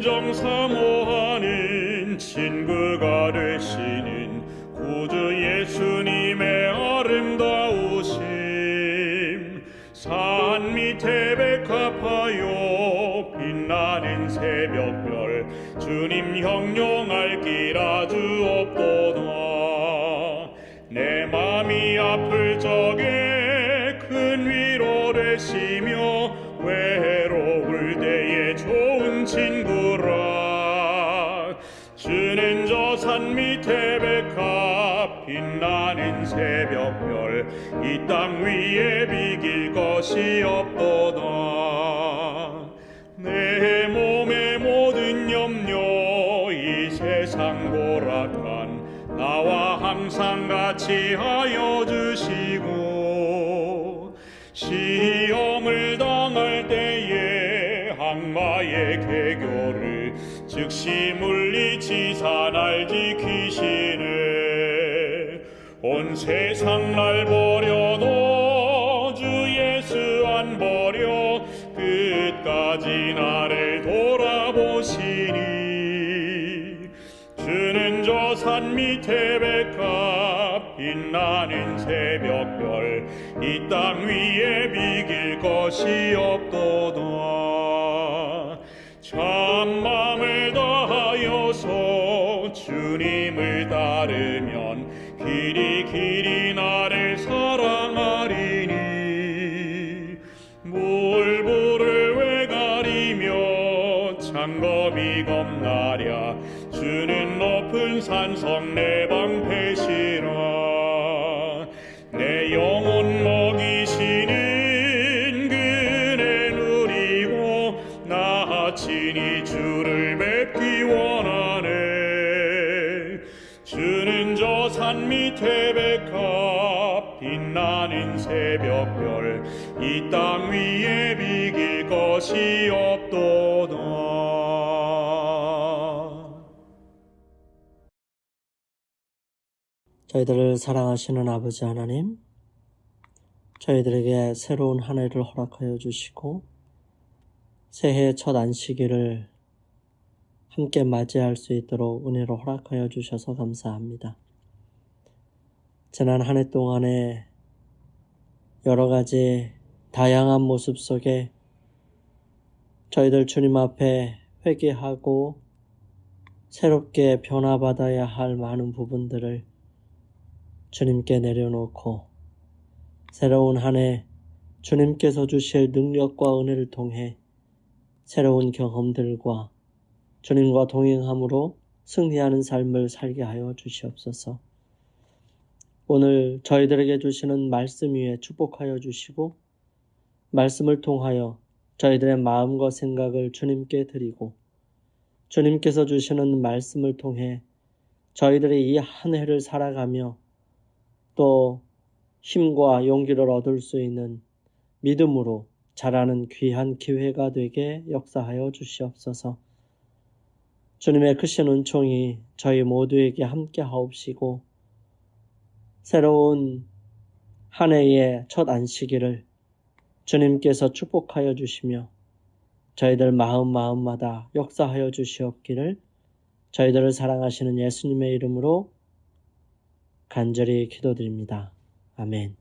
진정 사모하는 친구가 되시는 구주 예수님의 아름다우심, 산 밑에 백합하여 빛나는 새벽별, 주님 형용할 길 아주 없도다. 내 맘이 아플 적에 큰 위로 되시며 외로울 때에 좋은 친구라. 주는 저 산 밑에 백합 빛나는 새벽별, 이 땅 위에 비길 것이 없도다. 내 몸의 모든 염려 이 세상 고락한 나와 항상 같이 하여 주시고, 시험을 당할 때에 악마의 계교를 즉시 물리치사 날 지키시네. 온 세상 날 버려도 주 예수 안 버려 끝까지 나를 돌아보시니. 주는 저 산 밑에 백합 빛나는 새벽별, 이 땅 위에 비길 것이 없도다. 참마음을 다하여서 주님을 따르면 길이 나를 사랑하리니. 물불을 왜 가리며 창검이 겁나랴. 주는 높은 산성 내 방패시라. 내 영혼 먹이시는 그네 누리고 나 친히 주를 뵙기 원하네. 주는 저 산 밑에 백합 빛나는 새벽별, 이 땅 위에 비길 것이 없도다. 저희들을 사랑하시는 아버지 하나님, 저희들에게 새로운 한 해를 허락하여 주시고 새해 첫 안식일을 함께 맞이할 수 있도록 은혜로 허락하여 주셔서 감사합니다. 지난 한 해 동안에 여러 가지 다양한 모습 속에 저희들 주님 앞에 회개하고 새롭게 변화받아야 할 많은 부분들을 주님께 내려놓고 새로운 한 해 주님께서 주실 능력과 은혜를 통해 새로운 경험들과 주님과 동행함으로 승리하는 삶을 살게 하여 주시옵소서. 오늘 저희들에게 주시는 말씀 위에 축복하여 주시고 말씀을 통하여 저희들의 마음과 생각을 주님께 드리고 주님께서 주시는 말씀을 통해 저희들이 이 한 해를 살아가며 또 힘과 용기를 얻을 수 있는 믿음으로 자라는 귀한 기회가 되게 역사하여 주시옵소서. 주님의 크신 은총이 저희 모두에게 함께 하옵시고 새로운 한 해의 첫 안식일을 주님께서 축복하여 주시며 저희들 마음마다 역사하여 주시옵기를 저희들을 사랑하시는 예수님의 이름으로 간절히 기도드립니다. 아멘.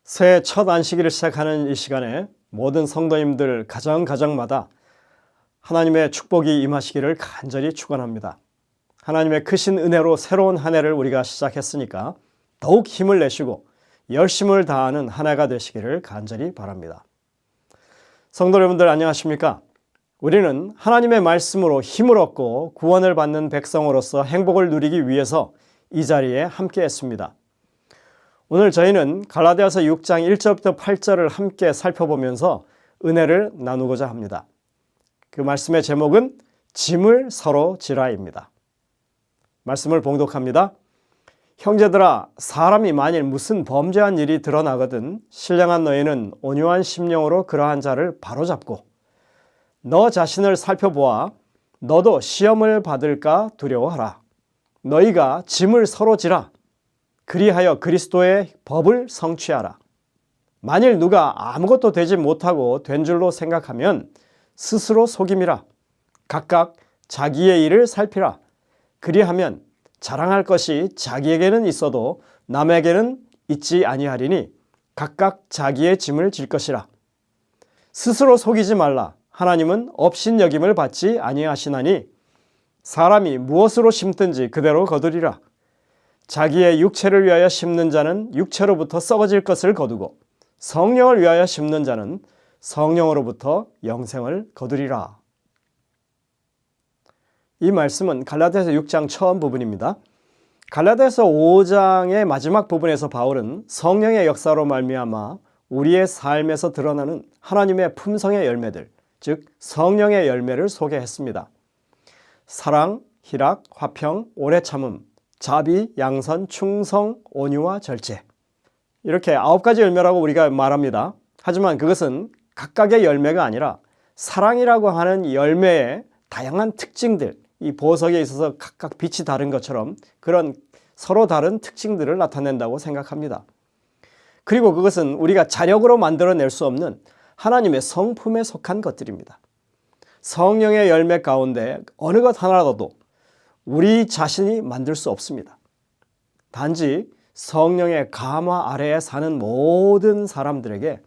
새해 첫 안식일을 시작하는 이 시간에 모든 성도님들 가정마다 하나님의 축복이 임하시기를 간절히 축원합니다. 하나님의 크신 은혜로 새로운 한 해를 우리가 시작했으니까 더욱 힘을 내시고 열심을 다하는 한 해가 되시기를 간절히 바랍니다. 성도 여러분들 안녕하십니까? 우리는 하나님의 말씀으로 힘을 얻고 구원을 받는 백성으로서 행복을 누리기 위해서 이 자리에 함께 했습니다. 오늘 저희는 갈라디아서 6장 1절부터 8절을 함께 살펴보면서 은혜를 나누고자 합니다. 그 말씀의 제목은 짐을 서로 지라입니다. 말씀을 봉독합니다. 형제들아, 사람이 만일 무슨 범죄한 일이 드러나거든 신령한 너희는 온유한 심령으로 그러한 자를 바로잡고 너 자신을 살펴보아 너도 시험을 받을까 두려워하라. 너희가 짐을 서로 지라. 그리하여 그리스도의 법을 성취하라. 만일 누가 아무것도 되지 못하고 된 줄로 생각하면 스스로 속임이라. 각각 자기의 일을 살피라. 그리하면 자랑할 것이 자기에게는 있어도 남에게는 있지 아니하리니 각각 자기의 짐을 질 것이라. 스스로 속이지 말라. 하나님은 업신여김을 받지 아니하시나니 사람이 무엇으로 심든지 그대로 거두리라. 자기의 육체를 위하여 심는 자는 육체로부터 썩어질 것을 거두고 성령을 위하여 심는 자는 성령으로부터 영생을 거두리라. 이 말씀은 갈라디아서 6장 처음 부분입니다. 갈라디아서 5장의 마지막 부분에서 바울은 성령의 역사로 말미암아 우리의 삶에서 드러나는 하나님의 품성의 열매들, 즉 성령의 열매를 소개했습니다. 사랑, 희락, 화평, 오래 참음, 자비, 양선, 충성, 온유와 절제. 이렇게 9가지 열매라고 우리가 말합니다. 하지만 그것은 각각의 열매가 아니라 사랑이라고 하는 열매의 다양한 특징들, 이 보석에 있어서 각각 빛이 다른 것처럼 그런 서로 다른 특징들을 나타낸다고 생각합니다. 그리고 그것은 우리가 자력으로 만들어낼 수 없는 하나님의 성품에 속한 것들입니다. 성령의 열매 가운데 어느 것 하나라도 우리 자신이 만들 수 없습니다. 단지 성령의 감화 아래에 사는 모든 사람들에게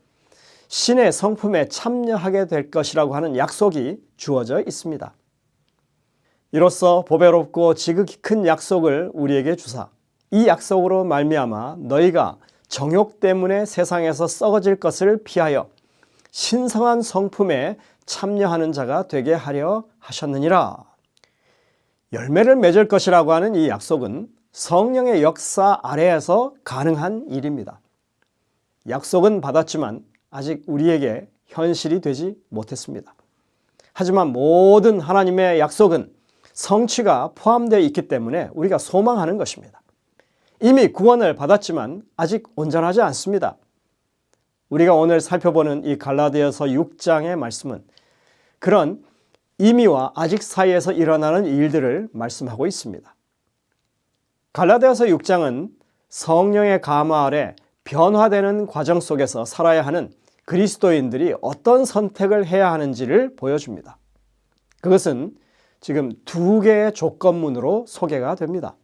신의 성품에 참여하게 될 것이라고 하는 약속이 주어져 있습니다. 이로써 보배롭고 지극히 큰 약속을 우리에게 주사 이 약속으로 말미암아 너희가 정욕 때문에 세상에서 썩어질 것을 피하여 신성한 성품에 참여하는 자가 되게 하려 하셨느니라. 열매를 맺을 것이라고 하는 이 약속은 성령의 역사 아래에서 가능한 일입니다. 약속은 받았지만 아직 우리에게 현실이 되지 못했습니다. 하지만 모든 하나님의 약속은 성취가 포함되어 있기 때문에 우리가 소망하는 것입니다. 이미 구원을 받았지만 아직 온전하지 않습니다. 우리가 오늘 살펴보는 이 갈라디아서 6장의 말씀은 그런 이미와 아직 사이에서 일어나는 일들을 말씀하고 있습니다. 갈라디아서 6장은 성령의 감화 아래 변화되는 과정 속에서 살아야 하는 그리스도인들이 어떤 선택을 해야 하는지를 보여줍니다. 그것은 지금 2개의 조건문으로 소개가 됩니다.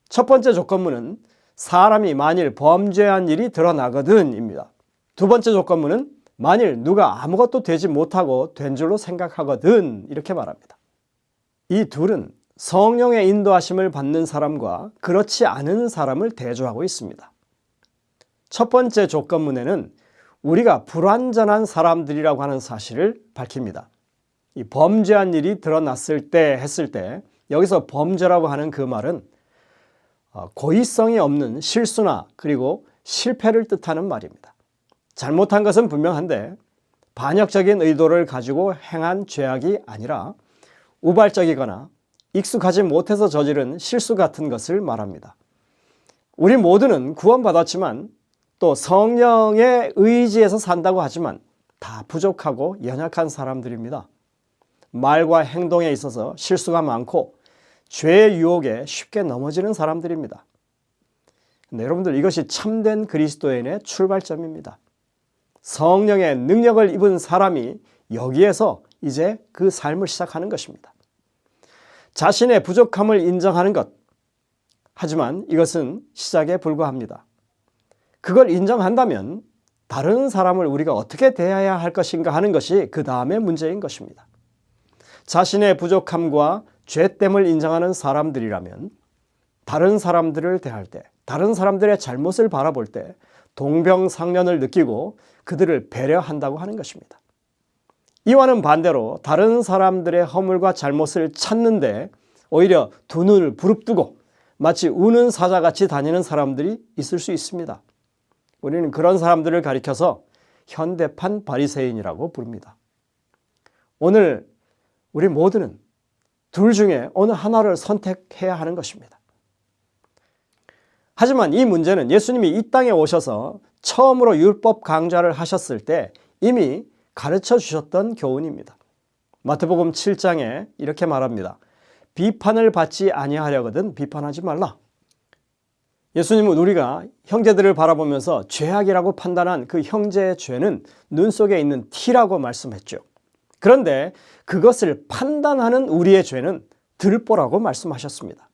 첫 번째 조건문은 사람이 만일 범죄한 일이 드러나거든입니다. 두 번째 조건문은 만일 누가 아무것도 되지 못하고 된 줄로 생각하거든 이렇게 말합니다. 이 둘은 성령의 인도하심을 받는 사람과 그렇지 않은 사람을 대조하고 있습니다. 첫 번째 조건문에는 우리가 불완전한 사람들이라고 하는 사실을 밝힙니다. 이 범죄한 일이 드러났을 때 했을 때 여기서 범죄라고 하는 그 말은 고의성이 없는 실수나 그리고 실패를 뜻하는 말입니다. 잘못한 것은 분명한데 반역적인 의도를 가지고 행한 죄악이 아니라 우발적이거나 익숙하지 못해서 저지른 실수 같은 것을 말합니다. 우리 모두는 구원받았지만 또 성령의 의지에서 산다고 하지만 다 부족하고 연약한 사람들입니다. 말과 행동에 있어서 실수가 많고 죄의 유혹에 쉽게 넘어지는 사람들입니다. 근데 여러분들 이것이 참된 그리스도인의 출발점입니다. 성령의 능력을 입은 사람이 여기에서 이제 그 삶을 시작하는 것입니다. 자신의 부족함을 인정하는 것. 하지만 이것은 시작에 불과합니다. 그걸 인정한다면 다른 사람을 우리가 어떻게 대해야 할 것인가 하는 것이 그 다음의 문제인 것입니다. 자신의 부족함과 죄됨을 인정하는 사람들이라면 다른 사람들을 대할 때, 다른 사람들의 잘못을 바라볼 때 동병상련을 느끼고 그들을 배려한다고 하는 것입니다. 이와는 반대로 다른 사람들의 허물과 잘못을 찾는데 오히려 두 눈을 부릅뜨고 마치 우는 사자같이 다니는 사람들이 있을 수 있습니다. 우리는 그런 사람들을 가리켜서 현대판 바리새인이라고 부릅니다. 오늘 우리 모두는 둘 중에 어느 하나를 선택해야 하는 것입니다. 하지만 이 문제는 예수님이 이 땅에 오셔서 처음으로 율법 강좌를 하셨을 때 이미 가르쳐 주셨던 교훈입니다. 마태복음 7장에 이렇게 말합니다. 비판을 받지 아니하려거든 비판하지 말라. 예수님은 우리가 형제들을 바라보면서 죄악이라고 판단한 그 형제의 죄는 눈 속에 있는 티라고 말씀했죠. 그런데 그것을 판단하는 우리의 죄는 들보라고 말씀하셨습니다.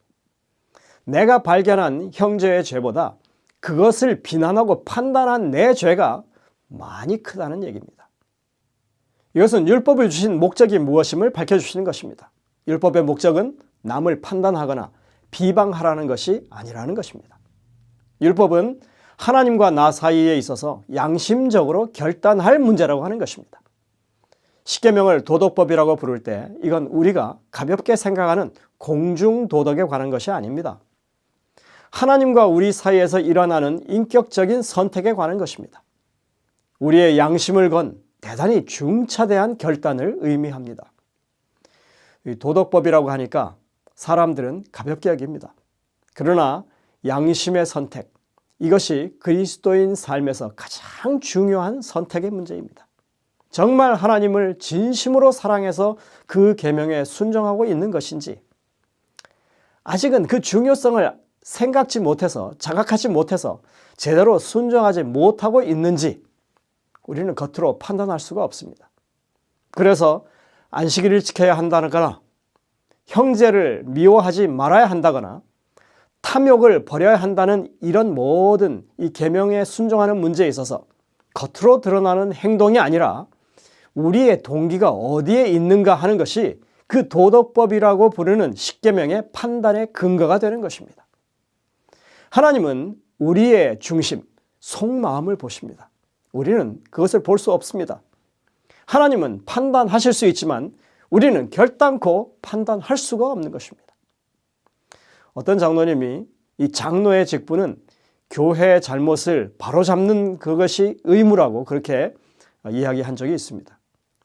내가 발견한 형제의 죄보다 그것을 비난하고 판단한 내 죄가 많이 크다는 얘기입니다. 이것은 율법을 주신 목적이 무엇임을 밝혀주시는 것입니다. 율법의 목적은 남을 판단하거나 비방하라는 것이 아니라는 것입니다. 율법은 하나님과 나 사이에 있어서 양심적으로 결단할 문제라고 하는 것입니다. 십계명을 도덕법이라고 부를 때 이건 우리가 가볍게 생각하는 공중도덕에 관한 것이 아닙니다. 하나님과 우리 사이에서 일어나는 인격적인 선택에 관한 것입니다. 우리의 양심을 건 대단히 중차대한 결단을 의미합니다. 도덕법이라고 하니까 사람들은 가볍게 여깁니다. 그러나 양심의 선택, 이것이 그리스도인 삶에서 가장 중요한 선택의 문제입니다. 정말 하나님을 진심으로 사랑해서 그 계명에 순종하고 있는 것인지, 아직은 그 중요성을 생각지 못해서, 자각하지 못해서 제대로 순종하지 못하고 있는지 우리는 겉으로 판단할 수가 없습니다. 그래서 안식일을 지켜야 한다거나 형제를 미워하지 말아야 한다거나 탐욕을 버려야 한다는 이런 모든 이 계명에 순종하는 문제에 있어서 겉으로 드러나는 행동이 아니라 우리의 동기가 어디에 있는가 하는 것이 그 도덕법이라고 부르는 십계명의 판단의 근거가 되는 것입니다. 하나님은 우리의 중심, 속마음을 보십니다. 우리는 그것을 볼 수 없습니다. 하나님은 판단하실 수 있지만 우리는 결단코 판단할 수가 없는 것입니다. 어떤 장로님이 이 장로의 직분은 교회의 잘못을 바로잡는 그것이 의무라고 그렇게 이야기한 적이 있습니다.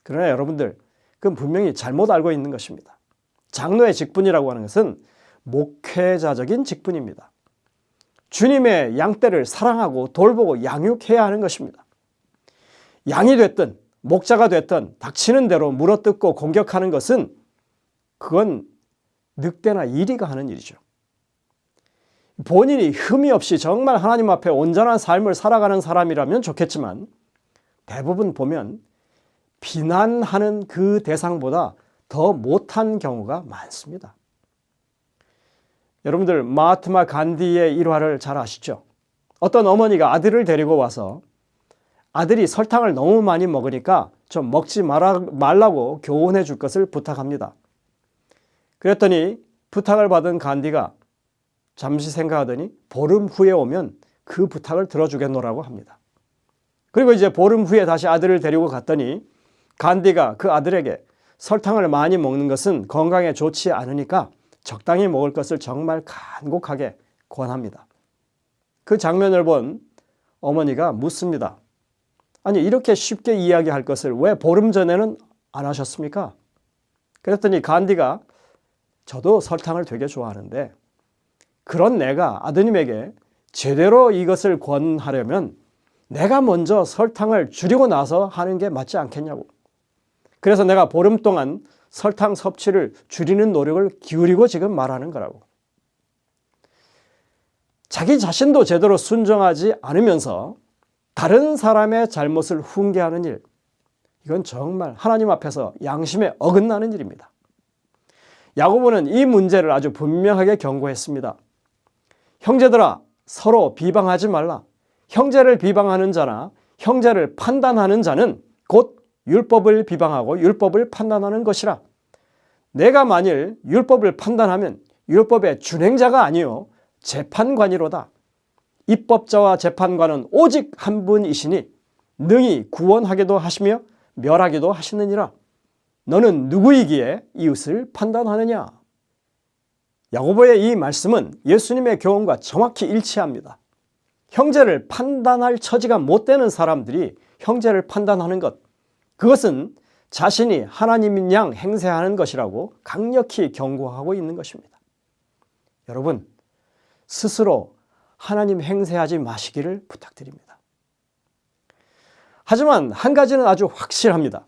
그러나 여러분들, 그건 분명히 잘못 알고 있는 것입니다. 장로의 직분이라고 하는 것은 목회자적인 직분입니다. 주님의 양떼를 사랑하고 돌보고 양육해야 하는 것입니다. 양이 됐든 목자가 됐든 닥치는 대로 물어뜯고 공격하는 것은 그건 늑대나 이리가 하는 일이죠. 본인이 흠이 없이 정말 하나님 앞에 온전한 삶을 살아가는 사람이라면 좋겠지만 대부분 보면 비난하는 그 대상보다 더 못한 경우가 많습니다. 여러분들 마하트마 간디의 일화를 잘 아시죠? 어떤 어머니가 아들을 데리고 와서 아들이 설탕을 너무 많이 먹으니까 좀 먹지 말라고 교훈해 줄 것을 부탁합니다. 그랬더니 부탁을 받은 간디가 잠시 생각하더니 보름 후에 오면 그 부탁을 들어주겠노라고 합니다. 그리고 이제 보름 후에 다시 아들을 데리고 갔더니 간디가 그 아들에게 설탕을 많이 먹는 것은 건강에 좋지 않으니까 적당히 먹을 것을 정말 간곡하게 권합니다. 그 장면을 본 어머니가 묻습니다. 아니, 이렇게 쉽게 이야기할 것을 왜 보름 전에는 안 하셨습니까? 그랬더니 간디가 저도 설탕을 되게 좋아하는데 그런 내가 아드님에게 제대로 이것을 권하려면 내가 먼저 설탕을 줄이고 나서 하는 게 맞지 않겠냐고. 그래서 내가 보름 동안 설탕 섭취를 줄이는 노력을 기울이고 지금 말하는 거라고. 자기 자신도 제대로 순종하지 않으면서 다른 사람의 잘못을 훈계하는 일, 이건 정말 하나님 앞에서 양심에 어긋나는 일입니다. 야고보는 이 문제를 아주 분명하게 경고했습니다. 형제들아, 서로 비방하지 말라. 형제를 비방하는 자나 형제를 판단하는 자는 곧 율법을 비방하고 율법을 판단하는 것이라. 내가 만일 율법을 판단하면 율법의 준행자가 아니요 재판관이로다. 입법자와 재판관은 오직 한 분이시니 능히 구원하기도 하시며 멸하기도 하시느니라. 너는 누구이기에 이웃을 판단하느냐? 야고보의 이 말씀은 예수님의 교훈과 정확히 일치합니다. 형제를 판단할 처지가 못 되는 사람들이 형제를 판단하는 것, 그것은 자신이 하나님인 양 행세하는 것이라고 강력히 경고하고 있는 것입니다. 여러분, 스스로 하나님 행세하지 마시기를 부탁드립니다. 하지만 한 가지는 아주 확실합니다.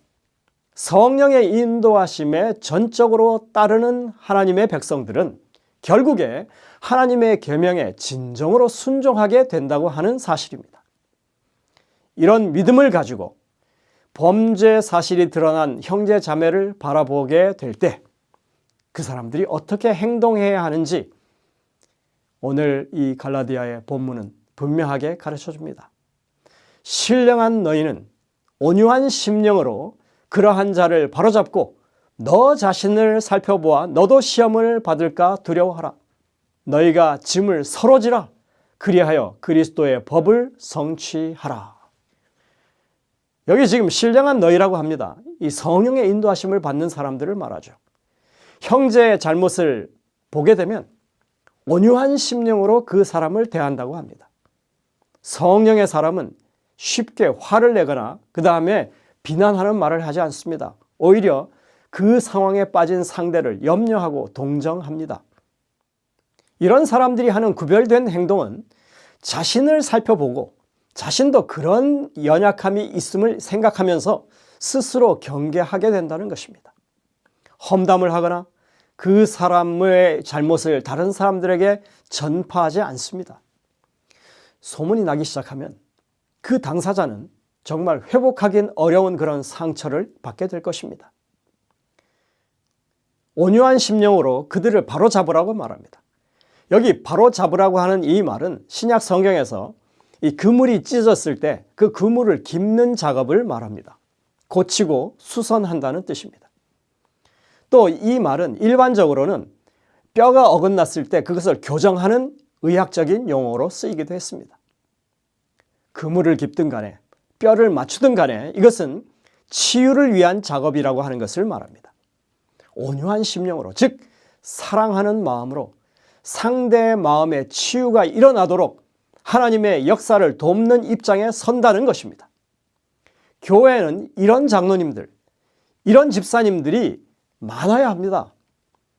성령의 인도하심에 전적으로 따르는 하나님의 백성들은 결국에 하나님의 계명에 진정으로 순종하게 된다고 하는 사실입니다. 이런 믿음을 가지고 범죄 사실이 드러난 형제 자매를 바라보게 될 때 그 사람들이 어떻게 행동해야 하는지 오늘 이 갈라디아의 본문은 분명하게 가르쳐 줍니다. 신령한 너희는 온유한 심령으로 그러한 자를 바로잡고 너 자신을 살펴보아 너도 시험을 받을까 두려워하라. 너희가 짐을 서로 지라. 그리하여 그리스도의 법을 성취하라. 여기 지금 신령한 너희라고 합니다. 이 성령의 인도하심을 받는 사람들을 말하죠. 형제의 잘못을 보게 되면 온유한 심령으로 그 사람을 대한다고 합니다. 성령의 사람은 쉽게 화를 내거나 그 다음에 비난하는 말을 하지 않습니다. 오히려 그 상황에 빠진 상대를 염려하고 동정합니다. 이런 사람들이 하는 구별된 행동은 자신을 살펴보고 자신도 그런 연약함이 있음을 생각하면서 스스로 경계하게 된다는 것입니다. 험담을 하거나 그 사람의 잘못을 다른 사람들에게 전파하지 않습니다. 소문이 나기 시작하면 그 당사자는 정말 회복하긴 어려운 그런 상처를 받게 될 것입니다. 온유한 심령으로 그들을 바로잡으라고 말합니다. 여기 바로잡으라고 하는 이 말은 신약 성경에서 이 그물이 찢어졌을 때 그 그물을 깁는 작업을 말합니다. 고치고 수선한다는 뜻입니다. 또 이 말은 일반적으로는 뼈가 어긋났을 때 그것을 교정하는 의학적인 용어로 쓰이기도 했습니다. 그물을 깁든 간에 뼈를 맞추든 간에 이것은 치유를 위한 작업이라고 하는 것을 말합니다. 온유한 심령으로, 즉 사랑하는 마음으로 상대의 마음에 치유가 일어나도록 하나님의 역사를 돕는 입장에 선다는 것입니다. 교회는 이런 장로님들, 이런 집사님들이 많아야 합니다.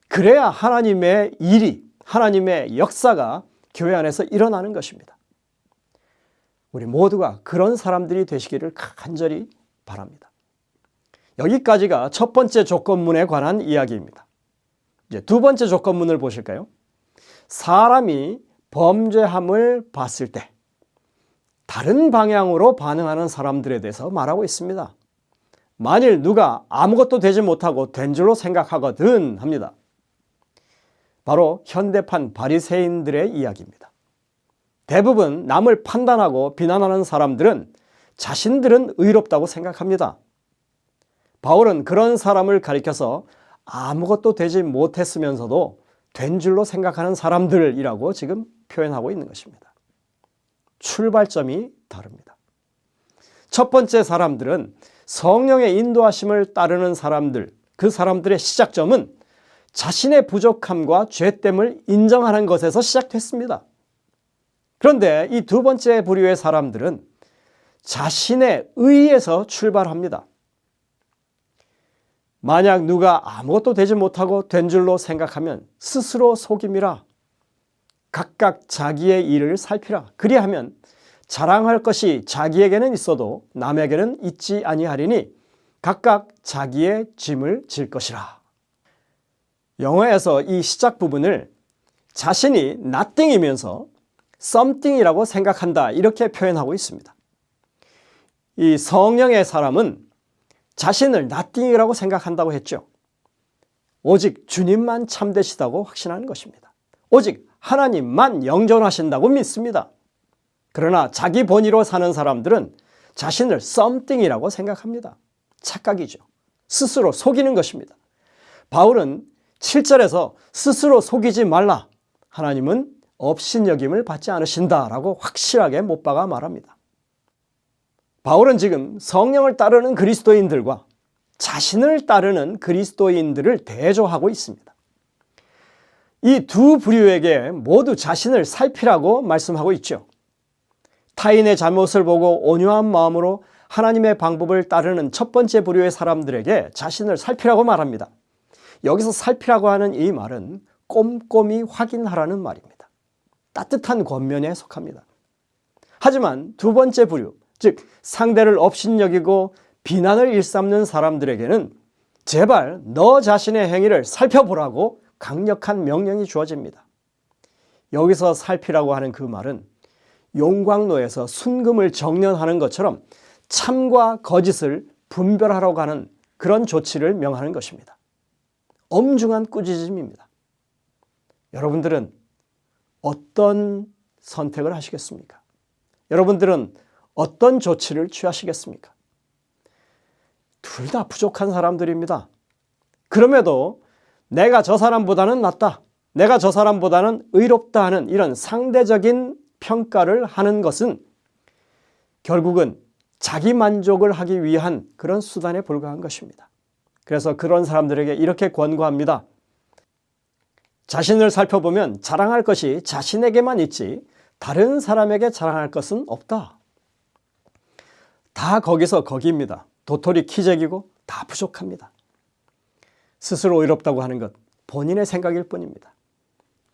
그래야 하나님의 일이, 하나님의 역사가 교회 안에서 일어나는 것입니다. 우리 모두가 그런 사람들이 되시기를 간절히 바랍니다. 여기까지가 첫 번째 조건문에 관한 이야기입니다. 이제 두 번째 조건문을 보실까요? 사람이 범죄함을 봤을 때 다른 방향으로 반응하는 사람들에 대해서 말하고 있습니다. 만일 누가 아무것도 되지 못하고 된 줄로 생각하거든 합니다. 바로 현대판 바리새인들의 이야기입니다. 대부분 남을 판단하고 비난하는 사람들은 자신들은 의롭다고 생각합니다. 바울은 그런 사람을 가리켜서 아무것도 되지 못했으면서도 된 줄로 생각하는 사람들이라고 지금 표현하고 있는 것입니다. 출발점이 다릅니다. 첫 번째 사람들은 성령의 인도하심을 따르는 사람들, 그 사람들의 시작점은 자신의 부족함과 죄됨을 인정하는 것에서 시작됐습니다. 그런데 이 두 번째 부류의 사람들은 자신의 의에서 출발합니다. 만약 누가 아무것도 되지 못하고 된 줄로 생각하면 스스로 속임이라. 각각 자기의 일을 살피라. 그리하면 자랑할 것이 자기에게는 있어도 남에게는 있지 아니하리니 각각 자기의 짐을 질 것이라. 영어에서 이 시작 부분을 자신이 nothing이면서 something이라고 생각한다 이렇게 표현하고 있습니다. 이 성령의 사람은 자신을 nothing이라고 생각한다고 했죠. 오직 주님만 참되시다고 확신하는 것입니다. 오직 하나님만 영존하신다고 믿습니다. 그러나 자기 본의로 사는 사람들은 자신을 something이라고 생각합니다. 착각이죠. 스스로 속이는 것입니다. 바울은 7절에서 스스로 속이지 말라. 하나님은 업신여김을 받지 않으신다라고 확실하게 못 박아 말합니다. 바울은 지금 성령을 따르는 그리스도인들과 자신을 따르는 그리스도인들을 대조하고 있습니다. 이 두 부류에게 모두 자신을 살피라고 말씀하고 있죠. 타인의 잘못을 보고 온유한 마음으로 하나님의 방법을 따르는 첫 번째 부류의 사람들에게 자신을 살피라고 말합니다. 여기서 살피라고 하는 이 말은 꼼꼼히 확인하라는 말입니다. 따뜻한 권면에 속합니다. 하지만 두 번째 부류, 즉 상대를 업신여기고 비난을 일삼는 사람들에게는 제발 너 자신의 행위를 살펴보라고 강력한 명령이 주어집니다. 여기서 살피라고 하는 그 말은 용광로에서 순금을 정련하는 것처럼 참과 거짓을 분별하라고 하는 그런 조치를 명하는 것입니다. 엄중한 꾸짖음입니다. 여러분들은 어떤 선택을 하시겠습니까? 여러분들은 어떤 조치를 취하시겠습니까? 둘 다 부족한 사람들입니다. 그럼에도 내가 저 사람보다는 낫다, 내가 저 사람보다는 의롭다 하는 이런 상대적인 평가를 하는 것은 결국은 자기 만족을 하기 위한 그런 수단에 불과한 것입니다. 그래서 그런 사람들에게 이렇게 권고합니다. 자신을 살펴보면 자랑할 것이 자신에게만 있지 다른 사람에게 자랑할 것은 없다. 다 거기서 거기입니다. 도토리 키재기고 다 부족합니다. 스스로 의롭다고 하는 것 본인의 생각일 뿐입니다.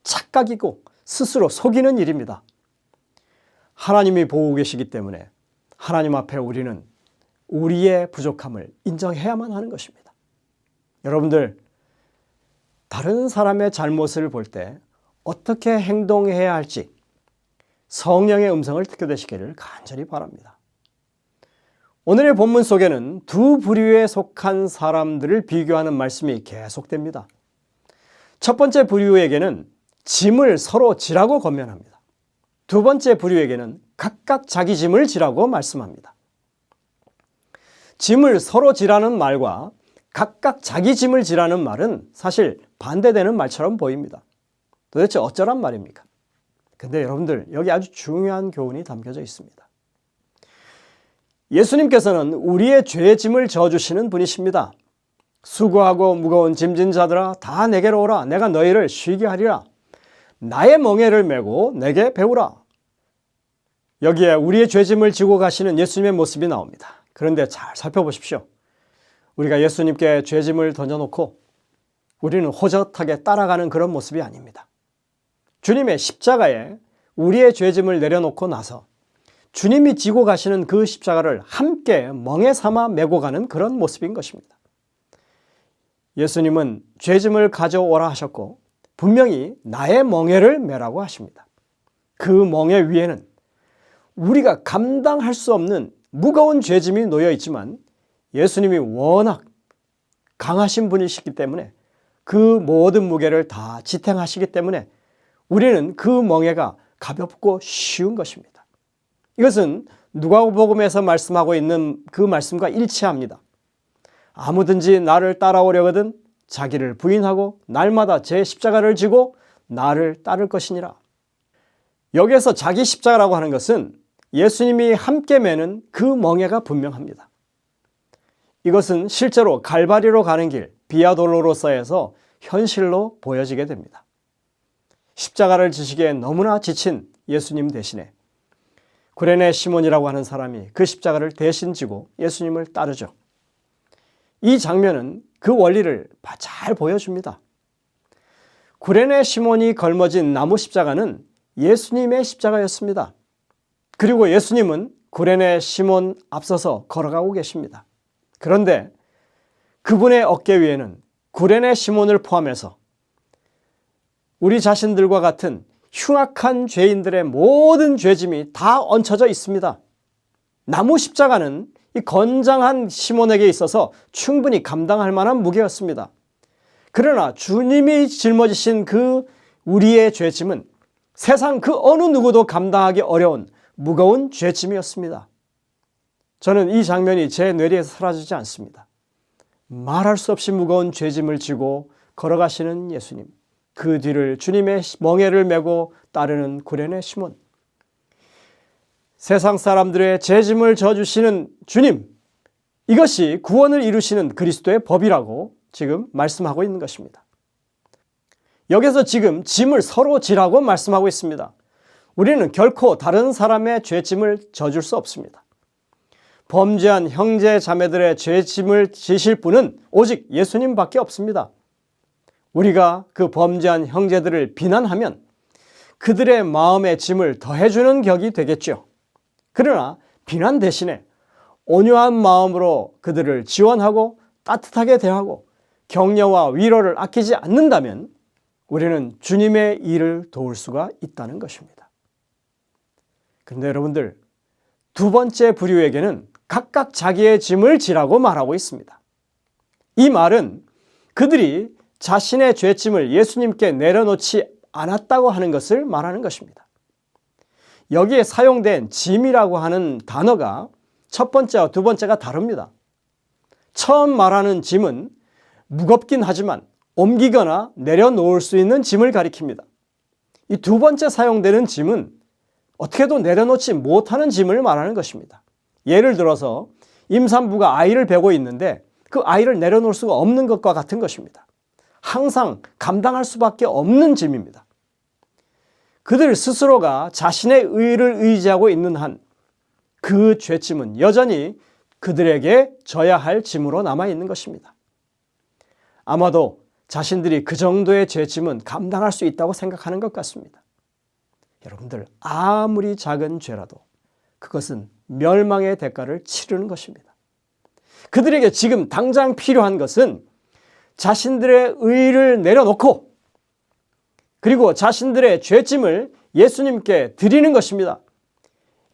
착각이고 스스로 속이는 일입니다. 하나님이 보고 계시기 때문에 하나님 앞에 우리는 우리의 부족함을 인정해야만 하는 것입니다. 여러분들, 다른 사람의 잘못을 볼 때 어떻게 행동해야 할지 성령의 음성을 듣게 되시기를 간절히 바랍니다. 오늘의 본문 속에는 두 부류에 속한 사람들을 비교하는 말씀이 계속됩니다. 첫 번째 부류에게는 짐을 서로 지라고 권면합니다. 두 번째 부류에게는 각각 자기 짐을 지라고 말씀합니다. 짐을 서로 지라는 말과 각각 자기 짐을 지라는 말은 사실 반대되는 말처럼 보입니다. 도대체 어쩌란 말입니까? 근데 여러분들, 여기 아주 중요한 교훈이 담겨져 있습니다. 예수님께서는 우리의 죄의 짐을 져주시는 분이십니다. 수고하고 무거운 짐진 자들아 다 내게로 오라. 내가 너희를 쉬게 하리라. 나의 멍에를 메고 내게 배우라. 여기에 우리의 죄짐을 지고 가시는 예수님의 모습이 나옵니다. 그런데 잘 살펴보십시오. 우리가 예수님께 죄짐을 던져놓고 우리는 호젓하게 따라가는 그런 모습이 아닙니다. 주님의 십자가에 우리의 죄짐을 내려놓고 나서 주님이 지고 가시는 그 십자가를 함께 멍에 삼아 메고 가는 그런 모습인 것입니다. 예수님은 죄짐을 가져오라 하셨고 분명히 나의 멍에를 메라고 하십니다. 그 멍에 위에는 우리가 감당할 수 없는 무거운 죄짐이 놓여 있지만 예수님이 워낙 강하신 분이시기 때문에 그 모든 무게를 다 지탱하시기 때문에 우리는 그 멍에가 가볍고 쉬운 것입니다. 이것은 누가복음에서 말씀하고 있는 그 말씀과 일치합니다. 아무든지 나를 따라오려거든 자기를 부인하고 날마다 제 십자가를 지고 나를 따를 것이니라. 여기에서 자기 십자가라고 하는 것은 예수님이 함께 매는 그 멍에가 분명합니다. 이것은 실제로 갈바리로 가는 길 비아 돌로로사에서 현실로 보여지게 됩니다. 십자가를 지시기에 너무나 지친 예수님 대신에 구레네 시몬이라고 하는 사람이 그 십자가를 대신 지고 예수님을 따르죠. 이 장면은 그 원리를 잘 보여줍니다. 구레네 시몬이 걸머진 나무 십자가는 예수님의 십자가였습니다. 그리고 예수님은 구레네 시몬 앞서서 걸어가고 계십니다. 그런데 그분의 어깨 위에는 구레네 시몬을 포함해서 우리 자신들과 같은 흉악한 죄인들의 모든 죄짐이 다 얹혀져 있습니다. 나무 십자가는 이 건장한 시몬에게 있어서 충분히 감당할 만한 무게였습니다. 그러나 주님이 짊어지신 그 우리의 죄짐은 세상 그 어느 누구도 감당하기 어려운 무거운 죄짐이었습니다. 저는 이 장면이 제 뇌리에서 사라지지 않습니다. 말할 수 없이 무거운 죄짐을 지고 걸어가시는 예수님, 그 뒤를 주님의 멍에를 메고 따르는 구레네 시몬, 세상 사람들의 죄짐을 져주시는 주님, 이것이 구원을 이루시는 그리스도의 법이라고 지금 말씀하고 있는 것입니다. 여기서 지금 짐을 서로 지라고 말씀하고 있습니다. 우리는 결코 다른 사람의 죄짐을 져줄 수 없습니다. 범죄한 형제 자매들의 죄짐을 지실 분은 오직 예수님밖에 없습니다. 우리가 그 범죄한 형제들을 비난하면 그들의 마음의 짐을 더해주는 격이 되겠죠. 그러나 비난 대신에 온유한 마음으로 그들을 지원하고 따뜻하게 대하고 격려와 위로를 아끼지 않는다면 우리는 주님의 일을 도울 수가 있다는 것입니다. 그런데 여러분들, 두 번째 부류에게는 각각 자기의 짐을 지라고 말하고 있습니다. 이 말은 그들이 자신의 죄짐을 예수님께 내려놓지 않았다고 하는 것을 말하는 것입니다. 여기에 사용된 짐이라고 하는 단어가 첫 번째와 두 번째가 다릅니다. 처음 말하는 짐은 무겁긴 하지만 옮기거나 내려놓을 수 있는 짐을 가리킵니다. 이 두 번째 사용되는 짐은 어떻게도 내려놓지 못하는 짐을 말하는 것입니다. 예를 들어서 임산부가 아이를 베고 있는데 그 아이를 내려놓을 수가 없는 것과 같은 것입니다. 항상 감당할 수밖에 없는 짐입니다. 그들 스스로가 자신의 의를 의지하고 있는 한 그 죄짐은 여전히 그들에게 져야 할 짐으로 남아있는 것입니다. 아마도 자신들이 그 정도의 죄짐은 감당할 수 있다고 생각하는 것 같습니다. 여러분들, 아무리 작은 죄라도 그것은 멸망의 대가를 치르는 것입니다. 그들에게 지금 당장 필요한 것은 자신들의 의를 내려놓고 그리고 자신들의 죄짐을 예수님께 드리는 것입니다.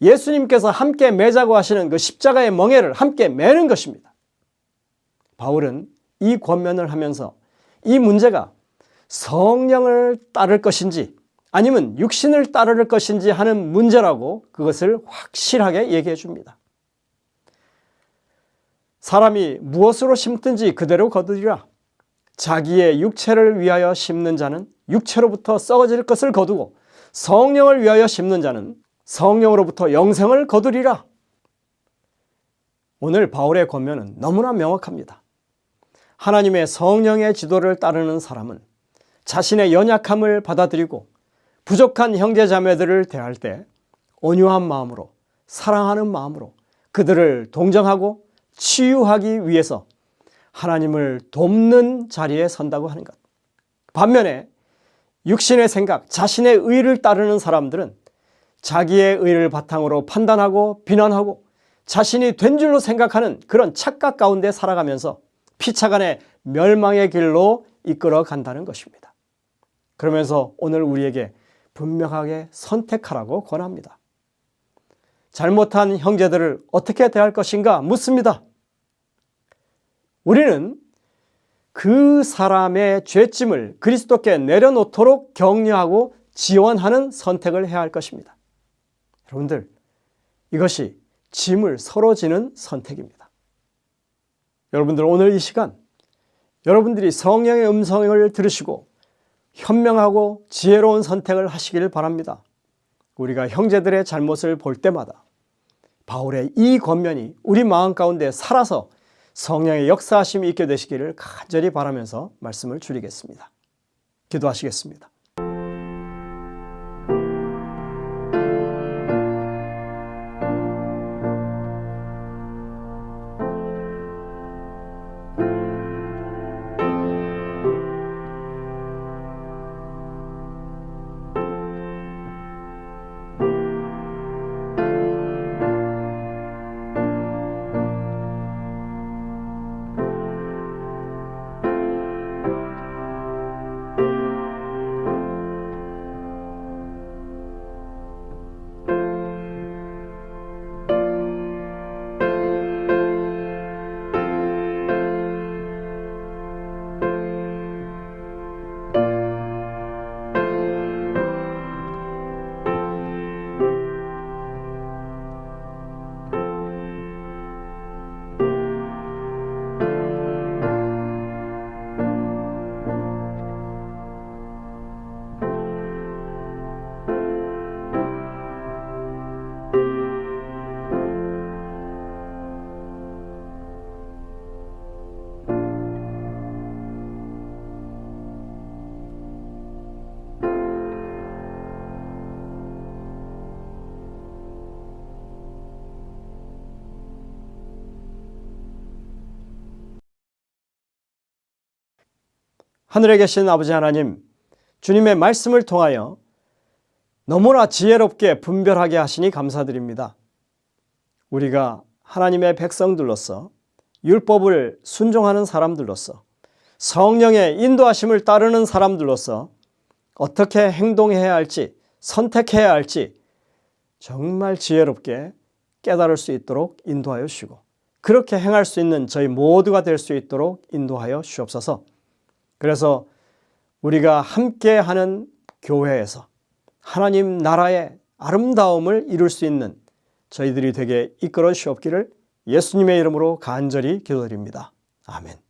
예수님께서 함께 매자고 하시는 그 십자가의 멍에를 함께 매는 것입니다. 바울은 이 권면을 하면서 이 문제가 성령을 따를 것인지 아니면 육신을 따를 것인지 하는 문제라고 그것을 확실하게 얘기해 줍니다. 사람이 무엇으로 심든지 그대로 거두리라. 자기의 육체를 위하여 심는 자는 육체로부터 썩어질 것을 거두고 성령을 위하여 심는 자는 성령으로부터 영생을 거두리라. 오늘 바울의 권면은 너무나 명확합니다. 하나님의 성령의 지도를 따르는 사람은 자신의 연약함을 받아들이고 부족한 형제자매들을 대할 때 온유한 마음으로 사랑하는 마음으로 그들을 동정하고 치유하기 위해서 하나님을 돕는 자리에 선다고 하는 것. 반면에 육신의 생각, 자신의 의를 따르는 사람들은 자기의 의를 바탕으로 판단하고 비난하고 자신이 된 줄로 생각하는 그런 착각 가운데 살아가면서 피차간의 멸망의 길로 이끌어 간다는 것입니다. 그러면서 오늘 우리에게 분명하게 선택하라고 권합니다. 잘못한 형제들을 어떻게 대할 것인가 묻습니다. 우리는 그 사람의 죄짐을 그리스도께 내려놓도록 격려하고 지원하는 선택을 해야 할 것입니다. 여러분들, 이것이 짐을 서로 지는 선택입니다. 여러분들, 오늘 이 시간 여러분들이 성령의 음성을 들으시고 현명하고 지혜로운 선택을 하시기를 바랍니다. 우리가 형제들의 잘못을 볼 때마다 바울의 이 권면이 우리 마음 가운데 살아서 성령의 역사하심이 있게 되시기를 간절히 바라면서 말씀을 줄이겠습니다. 기도하시겠습니다. 하늘에 계신 아버지 하나님, 주님의 말씀을 통하여 너무나 지혜롭게 분별하게 하시니 감사드립니다. 우리가 하나님의 백성들로서 율법을 순종하는 사람들로서 성령의 인도하심을 따르는 사람들로서 어떻게 행동해야 할지, 선택해야 할지 정말 지혜롭게 깨달을 수 있도록 인도하여 주시고 그렇게 행할 수 있는 저희 모두가 될 수 있도록 인도하여 주옵소서. 그래서 우리가 함께하는 교회에서 하나님 나라의 아름다움을 이룰 수 있는 저희들이 되게 이끌어 주옵기를 예수님의 이름으로 간절히 기도드립니다. 아멘.